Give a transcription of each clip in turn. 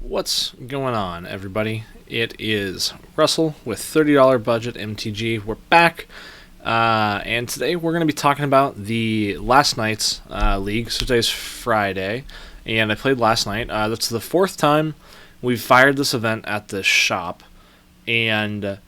What's going on, everybody? It is Russell with $30 budget MTG. We're back, and today we're going to be talking about the last night's league. So today's Friday, and I played last night. That's the fourth time we've fired this event at the shop, and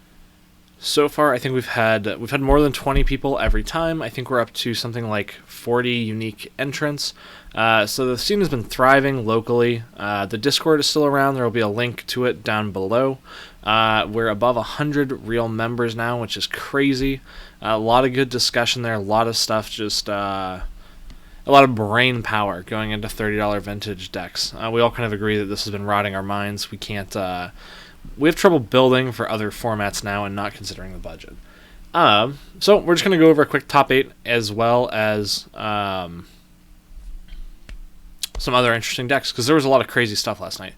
so far I think we've had more than 20 people every time. I think we're up to something like 40 unique entrants. So the scene has been thriving locally. The Discord is still around. There will be a link to it down below. We're above 100 real members now, which is crazy. A lot of good discussion there. A lot of stuff, just a lot of brain power going into $30 vintage decks. We all kind of agree that this has been rotting our minds. We can't. We have trouble building for other formats now and not considering the budget. So we're just going to go over a quick top 8 as well as some other interesting decks, because there was a lot of crazy stuff last night.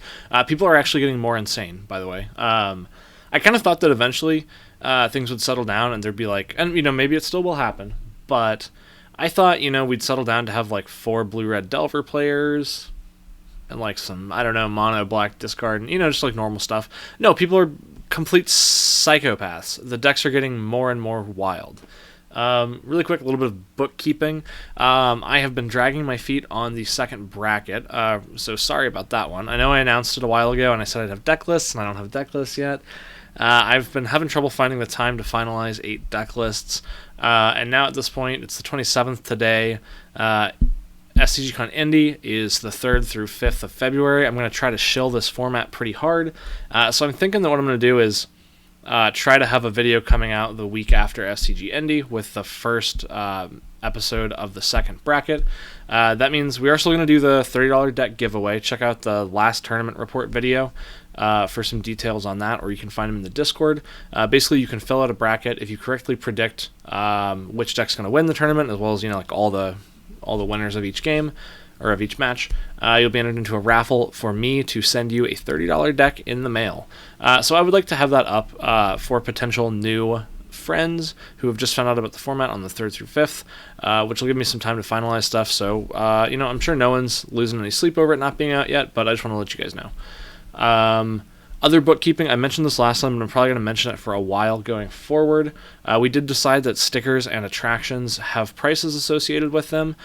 People are actually getting more insane, by the way. I kind of thought that eventually things would settle down and there'd be like, and maybe it still will happen, but I thought we'd settle down to have like 4 blue-red Delver players and like some, I don't know, mono black discard, and just like normal stuff. No, people are complete psychopaths. The decks are getting more and more wild. Really quick, a little bit of bookkeeping. I have been dragging my feet on the second bracket, so sorry about that one. I know I announced it a while ago, and I said I'd have deck lists, and I don't have deck lists yet. I've been having trouble finding the time to finalize 8 deck lists, and now at this point, it's the 27th today. SCGCon Indy is the 3rd through 5th of February. I'm going to try to shill this format pretty hard, so I'm thinking that what I'm going to do is try to have a video coming out the week after SCG Indy with the first episode of the second bracket. That means we are still going to do the $30 deck giveaway. Check out the last tournament report video for some details on that, or you can find them in the Discord. Basically, you can fill out a bracket if you correctly predict which deck's going to win the tournament, as well as like all the winners of each game or of each match. You'll be entered into a raffle for me to send you a $30 deck in the mail. So I would like to have that up for potential new friends who have just found out about the format on the 3rd through 5th, which will give me some time to finalize stuff. So, I'm sure no one's losing any sleep over it not being out yet, but I just want to let you guys know. Other bookkeeping, I mentioned this last time, and I'm probably going to mention it for a while going forward. We did decide that stickers and attractions have prices associated with them.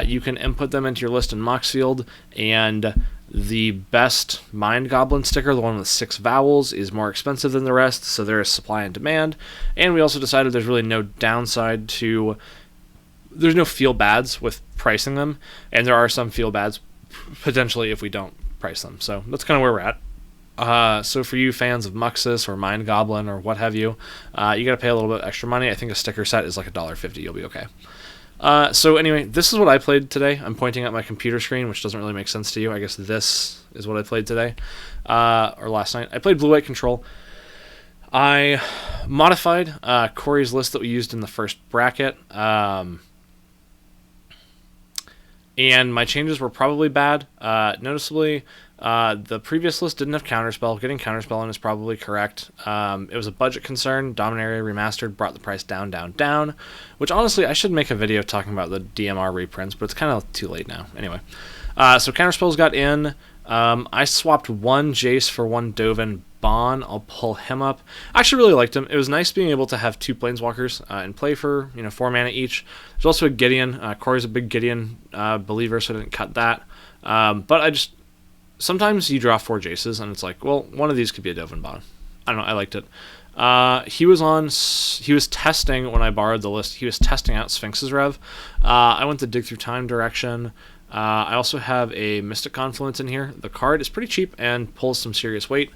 You can input them into your list in Moxfield, and the best Mind Goblin sticker, the one with 6 vowels, is more expensive than the rest, so there is supply and demand. And we also decided there's really no downside to... There's no feel-bads with pricing them, and there are some feel-bads potentially if we don't price them. So that's kind of where we're at. So for you fans of Muxus or Mind Goblin or what have you, you got to pay a little bit extra money. I think a sticker set is like $1.50. You'll be okay. So anyway, this is what I played today. I'm pointing at my computer screen, which doesn't really make sense to you. I guess this is what I played today, or last night. I played Blue-White Control. I modified Corey's list that we used in the first bracket, and my changes were probably bad. Noticeably, the previous list didn't have Counterspell. Getting Counterspell in is probably correct. It was a budget concern. Dominaria Remastered brought the price down, which honestly, I should make a video talking about the DMR reprints, but it's kind of too late now. Anyway, so Counterspells got in. I swapped 1 Jace for 1 Dovin Bon. I'll pull him up. I actually really liked him. It was nice being able to have 2 Planeswalkers in play for 4 mana each. There's also a Gideon. Corey's a big Gideon believer, so I didn't cut that. But sometimes you draw 4 Jaces, and it's like, well, one of these could be a Dovin Bon. I don't know. I liked it. He was testing, when I borrowed the list, he was testing out Sphinx's Rev. I went the Dig Through Time direction. I also have a Mystic Confluence in here. The card is pretty cheap and pulls some serious weight.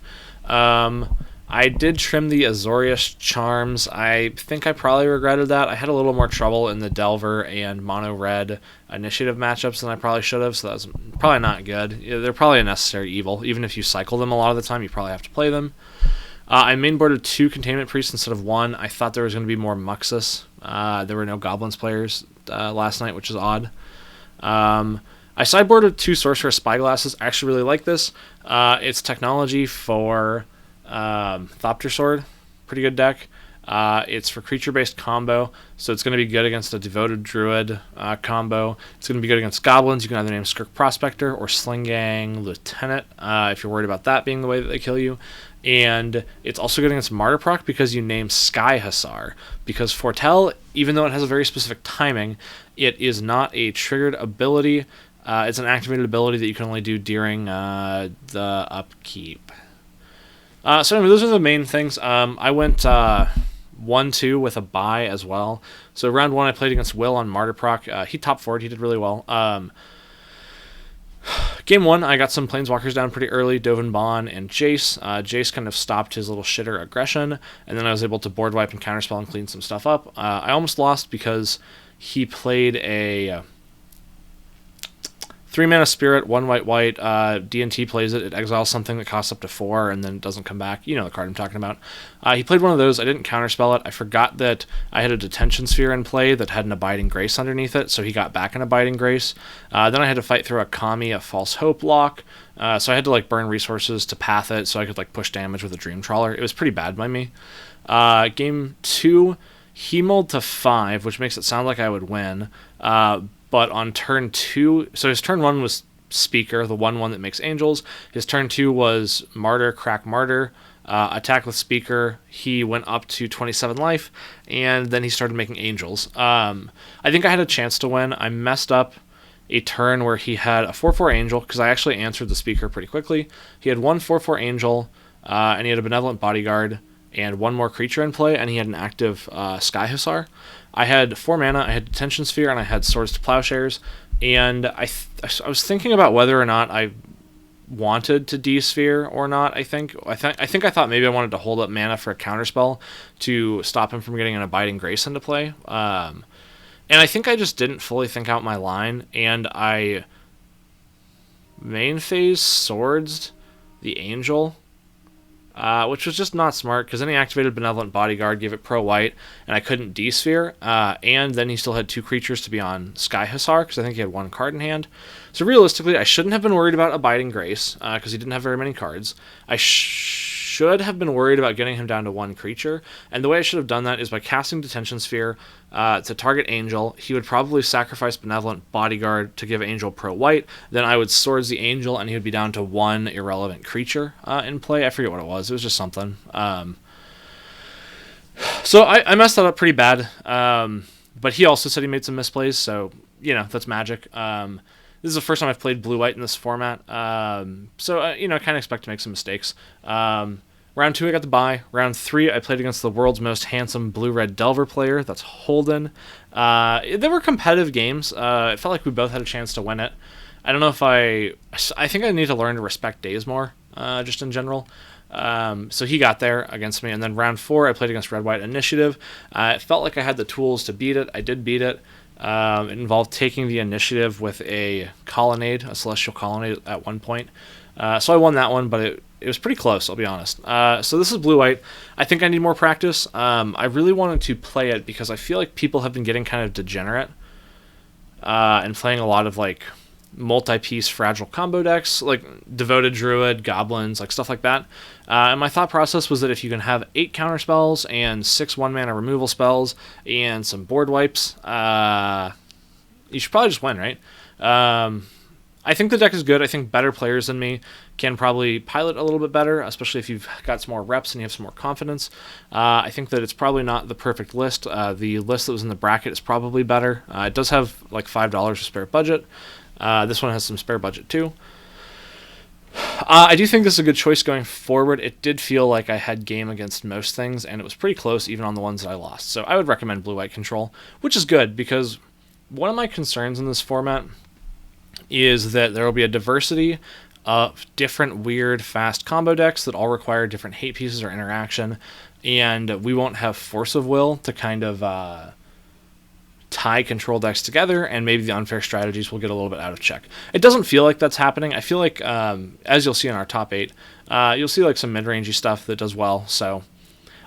I did trim the Azorius Charms. I think I probably regretted that. I had a little more trouble in the Delver and Mono Red initiative matchups than I probably should have, so that was probably not good. They're probably a necessary evil. Even if you cycle them a lot of the time, you probably have to play them. I mainboarded 2 Containment Priests instead of 1. I thought there was going to be more Muxus. There were no Goblins players last night, which is odd. I sideboarded 2 Sorcerer Spyglasses. I actually really like this. It's technology for Thopter Sword. Pretty good deck. It's for creature-based combo, so it's going to be good against a Devoted Druid combo. It's going to be good against goblins. You can either name Skirk Prospector or Sling Gang Lieutenant if you're worried about that being the way that they kill you. And it's also good against Martyr proc because you name Sky Hussar. Because Foretell, even though it has a very specific timing, it is not a triggered ability. It's an activated ability that you can only do during the upkeep. So anyway, those are the main things. I went 1-2 with a bye as well. So round 1 I played against Will on Martyr proc. He top 4'd. He did really well. Game 1, I got some Planeswalkers down pretty early, Dovin Bond and Jace. Jace kind of stopped his little shitter aggression, and then I was able to board wipe and counterspell and clean some stuff up. I almost lost because he played a 3-mana Spirit, 1 white. D&T plays it. It exiles something that costs up to 4 and then it doesn't come back. You know the card I'm talking about. He played one of those. I didn't counterspell it. I forgot that I had a Detention Sphere in play that had an Abiding Grace underneath it, so he got back an Abiding Grace. Then I had to fight through a Kami, a False Hope lock. So I had to like burn resources to path it so I could like push damage with a Dream Trawler. It was pretty bad by me. Game 2, he mulled to 5, which makes it sound like I would win. But on turn 2, so his turn 1 was Speaker, the 1/1 that makes angels. His turn 2 was Martyr, Crack Martyr, attack with Speaker. He went up to 27 life, and then he started making angels. I think I had a chance to win. I messed up a turn where he had a 4/4 angel, because I actually answered the Speaker pretty quickly. He had one 4/4 angel, and he had a Benevolent Bodyguard, and one more creature in play, and he had an active Sky Hussar. I had 4 mana, I had Detention Sphere, and I had Swords to Plowshares, and I was thinking about whether or not I wanted to D-Sphere or not. I think I thought maybe I wanted to hold up mana for a counterspell to stop him from getting an Abiding Grace into play. And I think I just didn't fully think out my line, and I main phase Swords the Angel, which was just not smart, because then he activated Benevolent Bodyguard, gave it pro-white, and I couldn't D-Sphere, and then he still had 2 creatures to be on Sky Hussar, because I think he had 1 card in hand. So realistically, I shouldn't have been worried about Abiding Grace, because he didn't have very many cards. I should have been worried about getting him down to 1 creature, and the way I should have done that is by casting Detention Sphere to target Angel. He would probably sacrifice Benevolent Bodyguard to give Angel pro-white, then I would Swords the Angel, and he would be down to 1 irrelevant creature in play. I forget what it was. It was just something. So I messed that up pretty bad, but he also said he made some misplays, so, you know, that's Magic. This is the first time I've played blue-white in this format, so, you know, I kind of expect to make some mistakes. Round 2, I got the bye. Round 3, I played against the world's most handsome blue-red Delver player. That's Holden. They were competitive games. It felt like we both had a chance to win it. I don't know if I think I need to learn to respect days more, just in general. So he got there against me, and then round 4, I played against Red-White Initiative. It felt like I had the tools to beat it. I did beat it. It involved taking the initiative with a Colonnade, a Celestial Colonnade at one point. So I won that one, but it was pretty close, I'll be honest. So this is blue-white. I think I need more practice. I really wanted to play it because I feel like people have been getting kind of degenerate and playing a lot of like multi-piece fragile combo decks, like Devoted Druid, Goblins, like stuff like that. And my thought process was that if you can have 8 counter spells and 6 1-mana removal spells and some board wipes, you should probably just win, right? I think the deck is good. I think better players than me can probably pilot a little bit better, especially if you've got some more reps and you have some more confidence. I think that it's probably not the perfect list. The list that was in the bracket is probably better. It does have like $5 of spare budget. This one has some spare budget too. I do think this is a good choice going forward. It did feel like I had game against most things, and it was pretty close even on the ones that I lost. So I would recommend blue-white control, which is good because one of my concerns in this format is that there will be a diversity of different weird fast combo decks that all require different hate pieces or interaction, and we won't have Force of Will to kind of tie control decks together, and maybe the unfair strategies will get a little bit out of check. It doesn't feel like that's happening. I feel like, as you'll see in our top 8, you'll see like some mid-rangey stuff that does well, so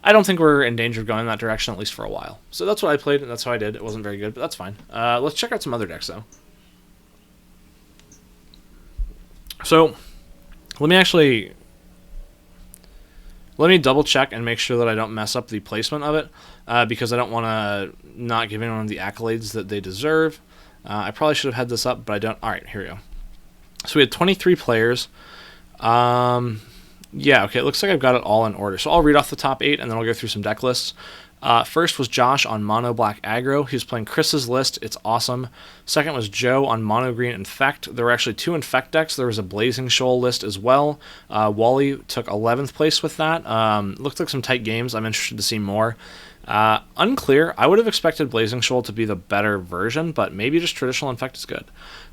I don't think we're in danger of going in that direction, at least for a while. So that's what I played, and that's how I did. It wasn't very good, but that's fine. Let's check out some other decks, though. So, let me actually Let me double check and make sure that I don't mess up the placement of it, because I don't want to not give anyone the accolades that they deserve. I probably should have had this up, but I don't. All right, here we go. So we had 23 players. Yeah, okay, it looks like I've got it all in order. So I'll read off the top 8, and then I'll go through some deck lists. First was Josh on Mono Black Aggro. He was playing Chris's list. It's awesome. Second was Joe on Mono Green Infect. There were actually 2 Infect decks. There was a Blazing Shoal list as well. Wally took 11th place with that. Looked like some tight games. I'm interested to see more. Unclear. I would have expected Blazing Shoal to be the better version, but maybe just traditional Infect is good.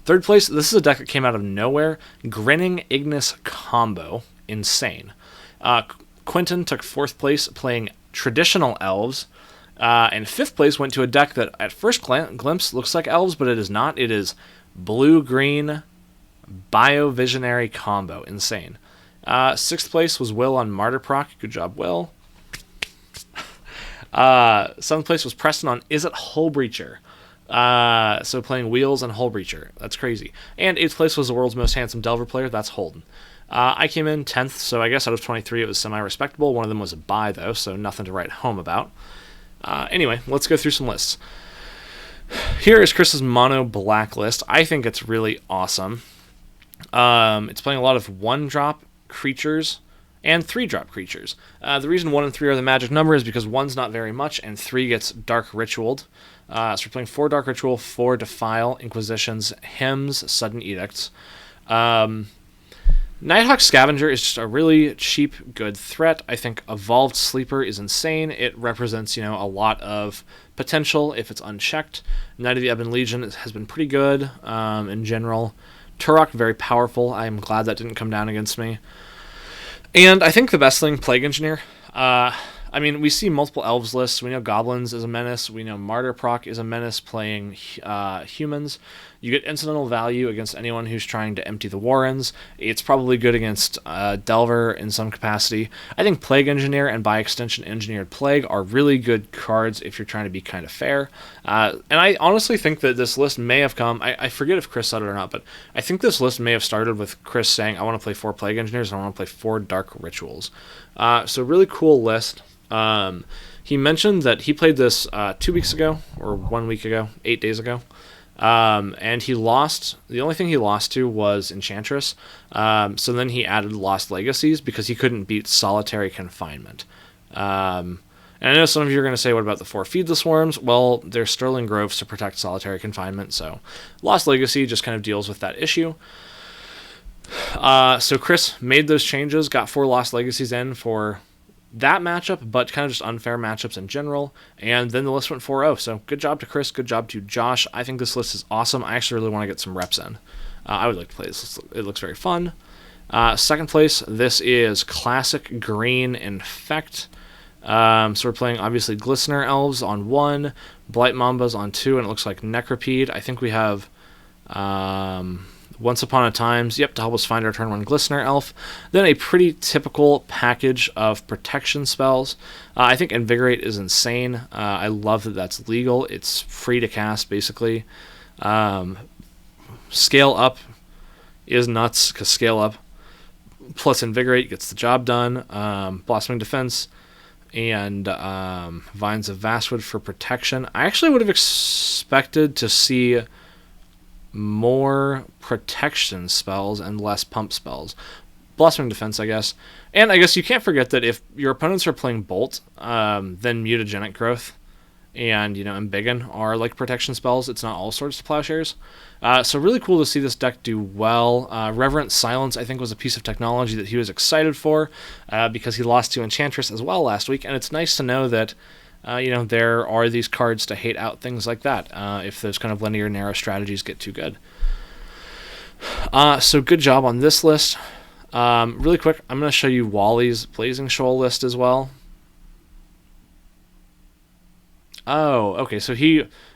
Third place, this is a deck that came out of nowhere. Grinning Ignis Combo. Insane. Quentin took 4th place playing traditional elves, and 5th place went to a deck that at first glimpse looks like elves, but it is not. It is blue-green Biovisionary Combo. Insane. 6th place was Will on Martyr Proc. Good job, Will. 7th place was Preston on Is It Hullbreacher. So playing Wheels and Hullbreacher. That's crazy. And 8th place was the world's most handsome Delver player. That's Holden. I came in 10th, so I guess out of 23 it was semi-respectable. One of them was a bye, though, so nothing to write home about. Anyway, let's go through some lists. Here is Chris's Mono Black list. I think it's really awesome. It's playing a lot of 1-drop creatures and 3-drop creatures. The reason 1 and 3 are the magic number is because 1's not very much, and 3 gets Dark Ritualed. So we're playing 4 Dark Ritual, 4 Defile, Inquisitions, Hymns, Sudden Edicts. Nighthawk Scavenger is just a really cheap, good threat. I think Evolved Sleeper is insane. It represents, a lot of potential if it's unchecked. Knight of the Ebon Legion has been pretty good in general. Turok, very powerful. I'm glad that didn't come down against me. And I think the best thing, Plague Engineer. We see multiple elves lists. We know Goblins is a menace. We know Martyr Proc is a menace playing humans. You get incidental value against anyone who's trying to empty the Warrens. It's probably good against Delver in some capacity. I think Plague Engineer and by extension Engineered Plague are really good cards if you're trying to be kind of fair. And I honestly think that this list may have come, I forget if Chris said it or not, but I think this list may have started with Chris saying, I want to play 4 Plague Engineers and I want to play 4 Dark Rituals. So really cool list. He mentioned that he played this 2 weeks ago, or 1 week ago, 8 days ago, and he lost. The only thing he lost to was Enchantress, so then he added Lost Legacies because he couldn't beat Solitary Confinement. And I know some of you are going to say, what about the 4 Feed the Swarms? Well, there's Sterling Groves to protect Solitary Confinement, so Lost Legacy just kind of deals with that issue. So Chris made those changes, got 4 Lost Legacies in for that matchup, but kind of just unfair matchups in general, and then the list went 4-0, so good job to Chris, good job to Josh. I think this list is awesome. I actually really want to get some reps in. I would like to play this. It looks very fun. Second place, this is Classic Green Infect. So we're playing, obviously, Glistener Elves on 1, Blight Mambas on 2, and it looks like Necropede. I think we have Once Upon a Times, to help us find our turn 1 Glistener Elf. Then a pretty typical package of protection spells. I think Invigorate is insane. I love that that's legal. It's free to cast, basically. Scale Up is nuts, because Scale Up plus Invigorate gets the job done. Blossoming Defense and Vines of Vastwood for protection. I actually would have expected to see more protection spells and less pump spells. Blossoming Defense, I guess. And I guess you can't forget that if your opponents are playing Bolt, then Mutagenic Growth and, Embiggen are like protection spells. It's not all Swords to Plowshares. So really cool to see this deck do well. Reverent Silence, I think, was a piece of technology that he was excited for because he lost to Enchantress as well last week, and it's nice to know that there are these cards to hate out things like that if those kind of linear, narrow strategies get too good. So good job on this list. Really quick, I'm going to show you Wally's Blazing Shoal list as well. Oh, okay, so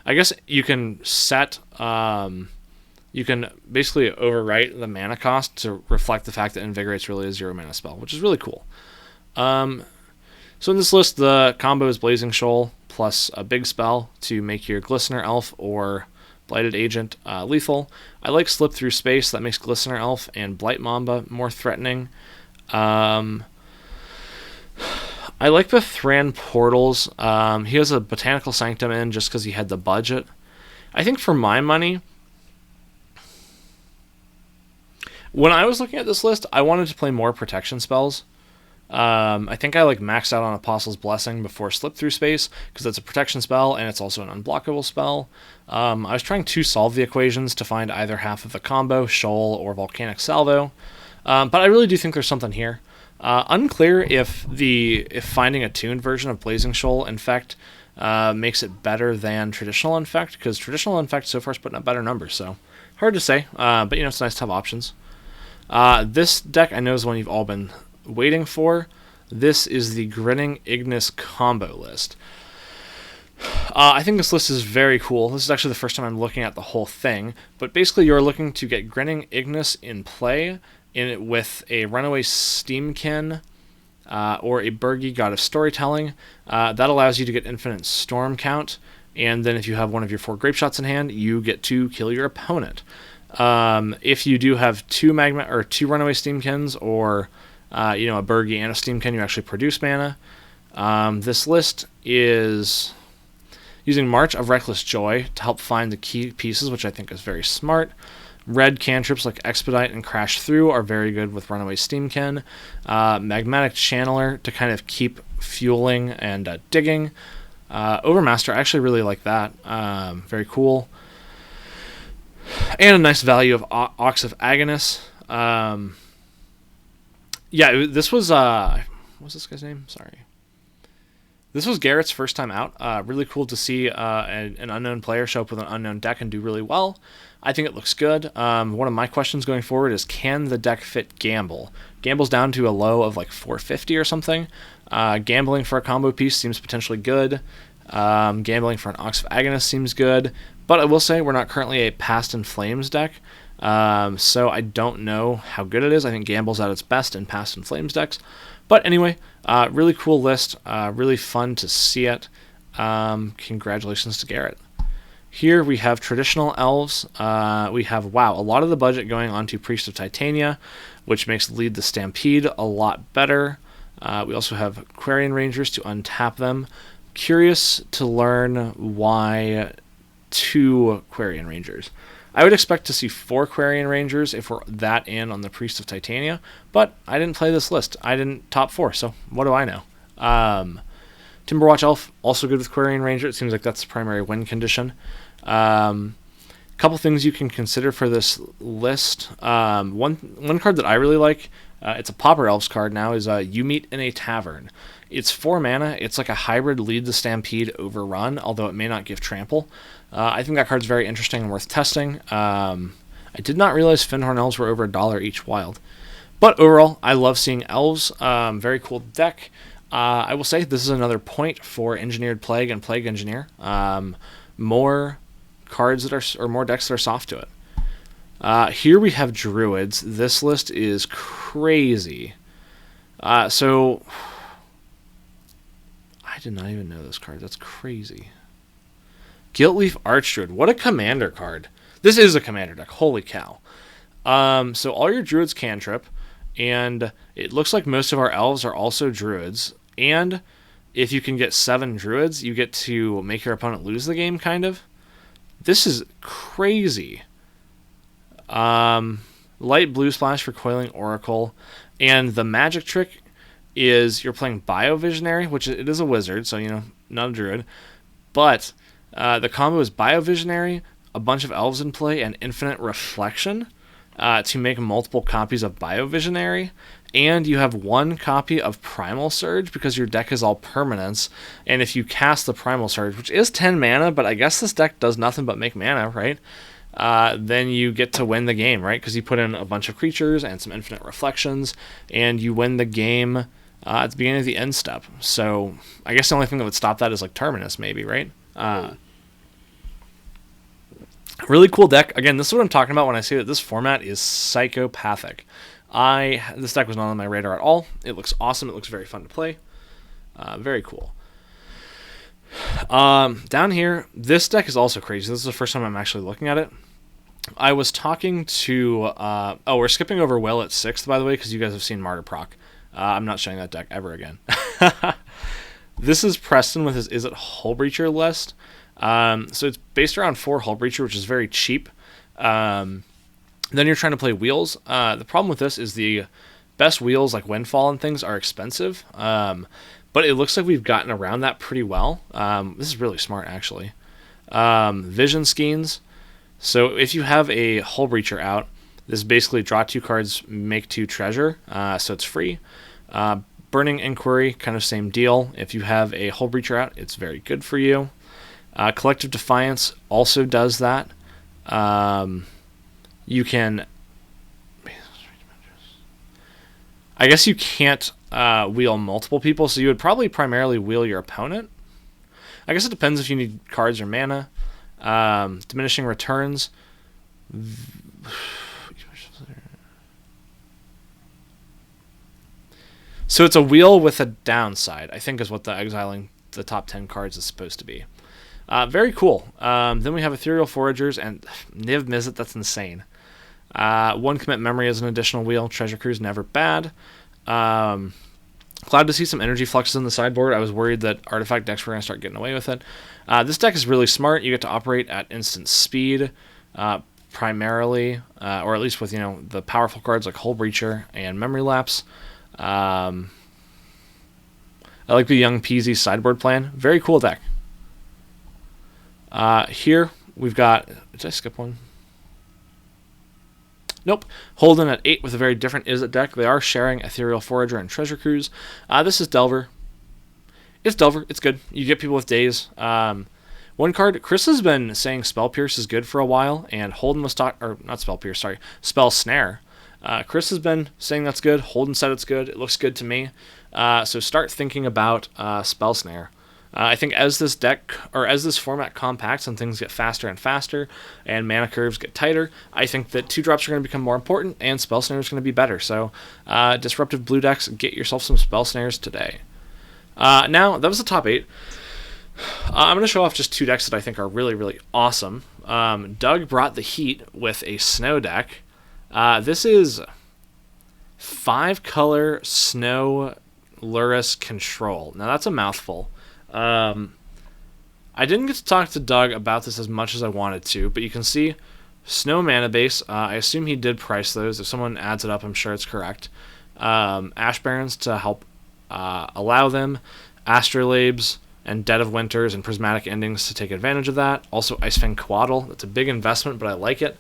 I guess you can set, you can basically overwrite the mana cost to reflect the fact that Invigorate's really a 0 mana spell, which is really cool. So in this list, the combo is Blazing Shoal plus a big spell to make your Glistener Elf or Blighted Agent lethal. I like Slip Through Space. That makes Glistener Elf and Blight Mamba more threatening. I like the Thran Portals. He has a Botanical Sanctum in just because he had the budget. I think for my money, when I was looking at this list, I wanted to play more protection spells. I think I maxed out on Apostle's Blessing before Slip Through Space because it's a protection spell and it's also an unblockable spell. I was trying to solve the equations to find either half of the combo, Shoal or Volcanic Salvo, but I really do think there's something here. Unclear if finding a tuned version of Blazing Shoal Infect makes it better than Traditional Infect, because Traditional Infect so far is putting up better numbers, so hard to say, but it's nice to have options. This deck I know is one you've all been waiting for. This is the Grinning Ignis combo list. I think this list is very cool. This is actually the first time I'm looking at the whole thing, but basically you're looking to get Grinning Ignis in play with a Runaway Steamkin or a Burgi God of Storytelling. That allows you to get infinite storm count, and then if you have one of your 4 Grape Shots in hand, you get to kill your opponent. If you do have 2 Runaway Steamkins or a Burgi and a Steamkin, you actually produce mana. This list is using March of Reckless Joy to help find the key pieces, which I think is very smart. Red cantrips like Expedite and Crash Through are very good with Runaway Steamkin. Magmatic Channeler to kind of keep fueling and digging. Overmaster, I actually really like that. Very cool. And a nice value of Ox of Agonis. This was... what's this guy's name? Sorry. This was Garrett's first time out. Really cool to see an unknown player show up with an unknown deck and do really well. I think it looks good. One of my questions going forward is, can the deck fit Gamble? Gamble's down to a low of 450 or something. Gambling for a combo piece seems potentially good. Gambling for an Ox of Agonis seems good. But I will say we're not currently a Past in Flames deck. So I don't know how good it is. I think Gamble's at its best in Past in Flames decks. But anyway, really cool list. Really fun to see it. Congratulations to Garrett. Here we have Traditional Elves. We have, a lot of the budget going onto Priest of Titania, which makes Lead the Stampede a lot better. We also have Quarian Rangers to untap them. Curious to learn why 2 Quarian Rangers. I would expect to see 4 Quarian Rangers if we're that in on the Priest of Titania, but I didn't play this list. I didn't top 4, so what do I know? Timberwatch Elf, also good with Quarian Ranger. It seems like that's the primary win condition. Couple things you can consider for this list. One card that I really like, it's a Pauper Elves card now, is You Meet in a Tavern. It's 4 mana. It's like a hybrid Lead the Stampede overrun, although it may not give trample. I think that card's very interesting and worth testing. I did not realize Fyndhorn Elves were over $1 each wild. But overall, I love seeing Elves. Very cool deck. I will say this is another point for Engineered Plague and Plague Engineer. More cards more decks that are soft to it. Here we have Druids. This list is crazy. So I did not even know this card. That's crazy. Guiltleaf Archdruid. What a commander card. This is a commander deck. Holy cow. So all your Druids cantrip, and it looks like most of our Elves are also Druids. And if you can get 7 Druids, you get to make your opponent lose the game, kind of. This is crazy. Light Blue Splash for Coiling Oracle. And the magic trick is you're playing Biovisionary, which it is a wizard, so, not a Druid. But the combo is Biovisionary, a bunch of Elves in play, and Infinite Reflection to make multiple copies of Biovisionary. And you have 1 copy of Primal Surge because your deck is all permanents. And if you cast the Primal Surge, which is 10 mana, but I guess this deck does nothing but make mana, right? Then you get to win the game, right? Because you put in a bunch of creatures and some Infinite Reflections, and you win the game at the beginning of the end step. So I guess the only thing that would stop that is Terminus, maybe, right? Really cool deck. Again, this is what I'm talking about when I say that this format is psychopathic. This deck was not on my radar at all. It looks awesome. It looks very fun to play. Very cool. Down here, this deck is also crazy. This is the first time I'm actually looking at it. I was talking to... we're skipping over Will at 6th, by the way, because you guys have seen Martyr Proc. I'm not showing that deck ever again. This is Preston with his Is It Hull Breacher list. So it's based around 4 Hull Breacher, which is very cheap. Then you're trying to play wheels. The problem with this is the best wheels, like Windfall and things, are expensive. But it looks like we've gotten around that pretty well. This is really smart, actually. Vision Skeins. So if you have a Hull Breacher out, this is basically draw 2 cards, make 2 treasure, so it's free. Burning Inquiry, kind of same deal. If you have a Hull Breacher out, it's very good for you. Collective Defiance also does that. You can... I guess you can't wheel multiple people, so you would probably primarily wheel your opponent. I guess it depends if you need cards or mana. Diminishing Returns. So it's a wheel with a downside, I think is what the exiling the top 10 cards is supposed to be. Very cool. Then we have Ethereal Foragers and Niv Mizzet, that's insane. 1 Commit Memory as an additional wheel. Treasure Cruise, never bad. Glad to see some energy fluxes in the sideboard. I was worried that artifact decks were going to start getting away with it. This deck is really smart. You get to operate at instant speed, primarily, or at least with the powerful cards like Hull Breacher and Memory Lapse. I like the Young Peasy sideboard plan. Very cool deck. Here we've got... Did I skip one? Nope. Holden at 8 with a very different Is It deck. They are sharing Ethereal Forager and Treasure Cruise. This is Delver. It's Delver. It's good. You get people with days. One card. Chris has been saying Spell Pierce is good for a while, and Holden was or not Spell Pierce, sorry, Spell Snare. Chris has been saying that's good. Holden said it's good. It looks good to me. So start thinking about Spell Snare. I think as this deck, or as this format compacts and things get faster and faster and mana curves get tighter, I think that 2-drops are going to become more important and Spell Snare is going to be better. So Disruptive Blue decks, get yourself some Spell Snares today. Now, that was the top 8. I'm going to show off just 2 decks that I think are really, really awesome. Doug brought the heat with a Snow deck. This is 5-color Snow Lurrus Control. Now, that's a mouthful. I didn't get to talk to Doug about this as much as I wanted to, but you can see Snow Mana Base. I assume he did price those. If someone adds it up, I'm sure it's correct. Ash Barrens to help allow them. Astrolabes and Dead of Winters and Prismatic Endings to take advantage of that. Also Icefang Coatl. That's a big investment, but I like it.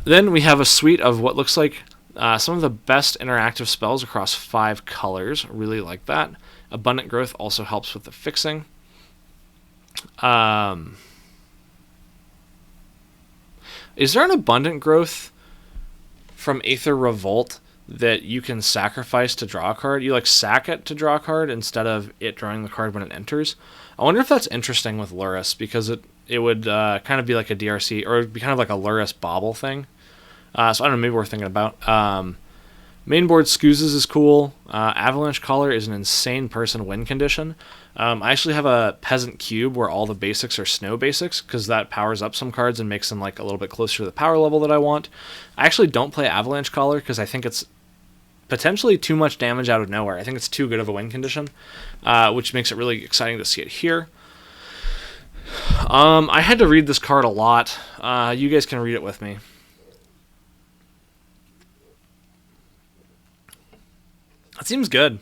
Then we have a suite of what looks like some of the best interactive spells across 5 colors. Really like that. Abundant Growth also helps with the fixing. Is there an Abundant Growth from Aether Revolt that you can sacrifice to draw a card? You sack it to draw a card instead of it drawing the card when it enters. I wonder if that's interesting with Lurrus, because it would kind of be like a DRC, or it would be kind of like a Lurrus Bobble thing. So I don't know, maybe we're thinking about. Mainboard Scoozes is cool. Avalanche Caller is an insane person win condition. I actually have a Peasant Cube where all the basics are Snow basics, because that powers up some cards and makes them a little bit closer to the power level that I want. I actually don't play Avalanche Caller because I think it's potentially too much damage out of nowhere. I think it's too good of a win condition, which makes it really exciting to see it here. I had to read this card a lot. You guys can read it with me. It seems good.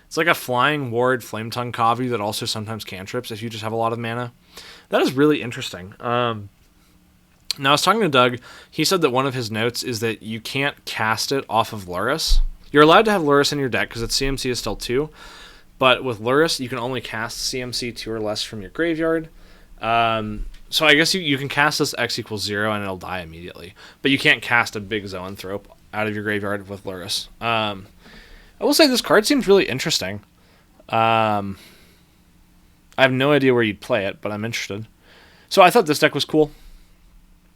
It's like a Flying Ward Flametongue Kavu that also sometimes cantrips if you just have a lot of mana. That is really interesting. Now, I was talking to Doug. He said that one of his notes is that you can't cast it off of Lurrus. You're allowed to have Lurrus in your deck because its CMC is still 2. But with Lurrus, you can only cast CMC 2 or less from your graveyard. So I guess you can cast this X equals 0 and it'll die immediately. But you can't cast a big Zoanthrope out of your graveyard with Lurrus. I will say this card seems really interesting. I have no idea where you'd play it, but I'm interested. So I thought this deck was cool.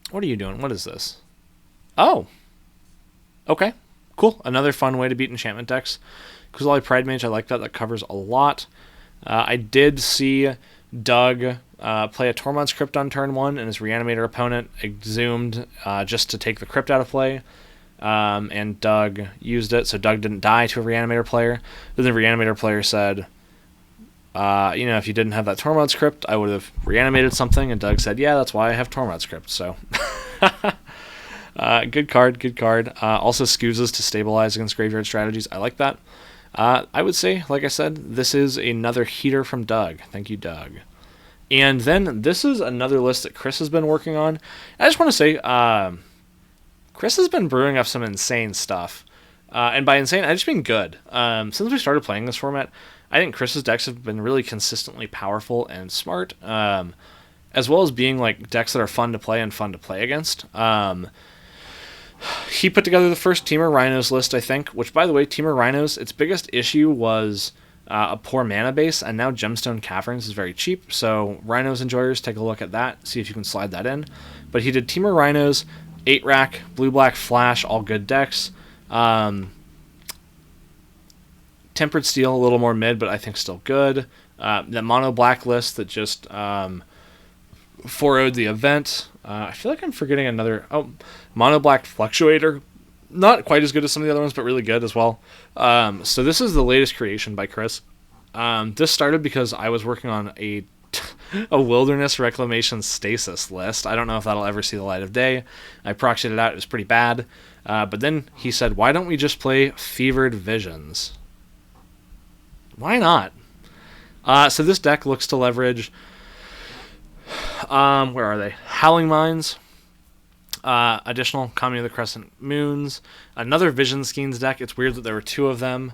What are you doing? What is this? Oh. Okay. Cool. Another fun way to beat enchantment decks. Kuzali Pride Mage, I like that. That covers a lot. I did see Doug play a Tormod's Crypt on turn 1, and his Reanimator opponent exhumed just to take the Crypt out of play. And Doug used it, so Doug didn't die to a Reanimator player. Then the Reanimator player said, You know, if you didn't have that Tormod script, I would have reanimated something, and Doug said, yeah, that's why I have Tormod script, so... good card, good card. Also scuses to stabilize against graveyard strategies. I like that. I would say, like I said, this is another heater from Doug. Thank you, Doug. And then this is another list that Chris has been working on. I just want to say, Chris has been brewing up some insane stuff. And by insane, I just mean good. Since we started playing this format, I think Chris's decks have been really consistently powerful and smart, as well as being like decks that are fun to play and fun to play against. He put together the first Teamer Rhinos list, I think, which, by the way, Teamer Rhinos, its biggest issue was a poor mana base, and now Gemstone Caverns is very cheap, so Rhinos enjoyers, take a look at that, see if you can slide that in. But he did Teamer Rhinos, 8-rack, blue-black Flash, all good decks. Tempered Steel, a little more mid, but I think still good. The mono-black list that just 4-0'd the event. I feel like I'm forgetting another... Oh, mono-black Fluctuator. Not quite as good as some of the other ones, but really good as well. So this is the latest creation by Chris. This started because I was working on a Wilderness Reclamation Stasis list. I don't know if that'll ever see the light of day. I proxied it out. It was pretty bad. But then he said, why don't we just play Fevered Visions? Why not? So this deck looks to leverage... where are they? Howling Mines. Additional Coming of the Crescent Moons. Another Vision Skeins deck. It's weird that there were two of them.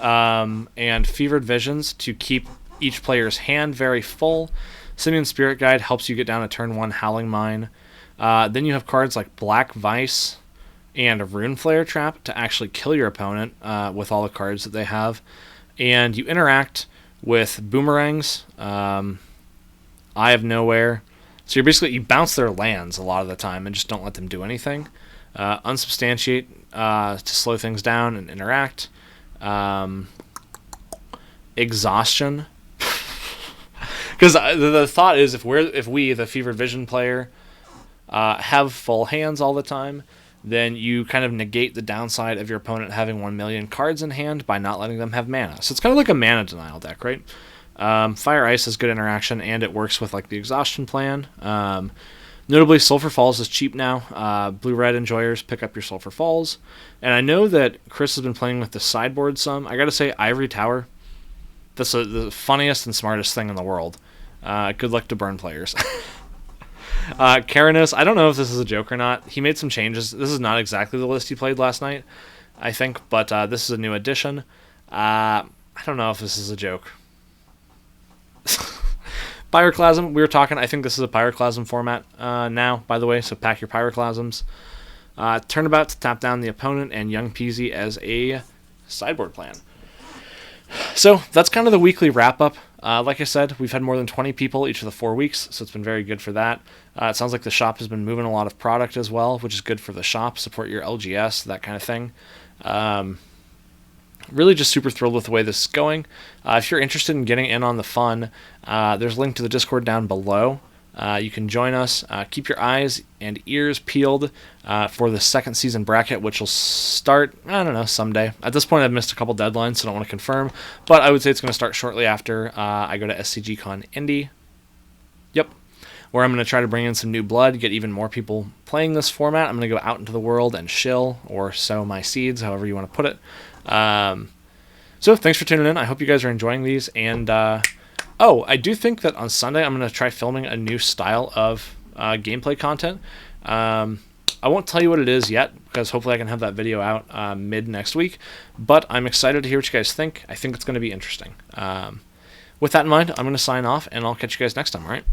And Fevered Visions to keep each player's hand very full. Simian Spirit Guide helps you get down a turn 1 Howling Mine. Then you have cards like Black Vice and Rune Flare Trap to actually kill your opponent with all the cards that they have. And you interact with Boomerangs, Eye of Nowhere. So you bounce their lands a lot of the time and just don't let them do anything. Unsubstantiate to slow things down and interact. Exhaustion. Because the thought is if we, the Fevered Vision player, have full hands all the time, then you kind of negate the downside of your opponent having 1 million cards in hand by not letting them have mana. So it's kind of like a mana denial deck, right? Fire Ice is good interaction, and it works with like the Exhaustion plan. Notably, Sulphur Falls is cheap now. Blue-red enjoyers pick up your Sulphur Falls. And I know that Chris has been playing with the sideboard some. I gotta say, Ivory Tower, that's the funniest and smartest thing in the world. Good luck to burn players. Karanos, I don't know if this is a joke or not. He made some changes. This is not exactly the list he played last night, I think, but this is a new addition. I don't know if this is a joke. Pyroclasm, we were talking, I think this is a Pyroclasm format now, by the way, so pack your Pyroclasms. Turnabout to tap down the opponent, and Young Peasy as a sideboard plan. So that's kind of the weekly wrap-up. Like I said, we've had more than 20 people each of the 4 weeks, so it's been very good for that. It sounds like the shop has been moving a lot of product as well, which is good for the shop, support your LGS, that kind of thing. Really just super thrilled with the way this is going. If you're interested in getting in on the fun, there's a link to the Discord down below. You can join us. Keep your eyes and ears peeled for the second season bracket, which will start, I don't know, someday. At this point, I've missed a couple deadlines, so I don't want to confirm. But I would say it's going to start shortly after I go to SCGCon Indy. Yep. Where I'm going to try to bring in some new blood, get even more people playing this format. I'm going to go out into the world and shill, or sow my seeds, however you want to put it. So thanks for tuning in. I hope you guys are enjoying these. And I do think that on Sunday I'm going to try filming a new style of gameplay content. I won't tell you what it is yet, because hopefully I can have that video out mid next week. But I'm excited to hear what you guys think. I think it's going to be interesting. With that in mind, I'm going to sign off, and I'll catch you guys next time, all right?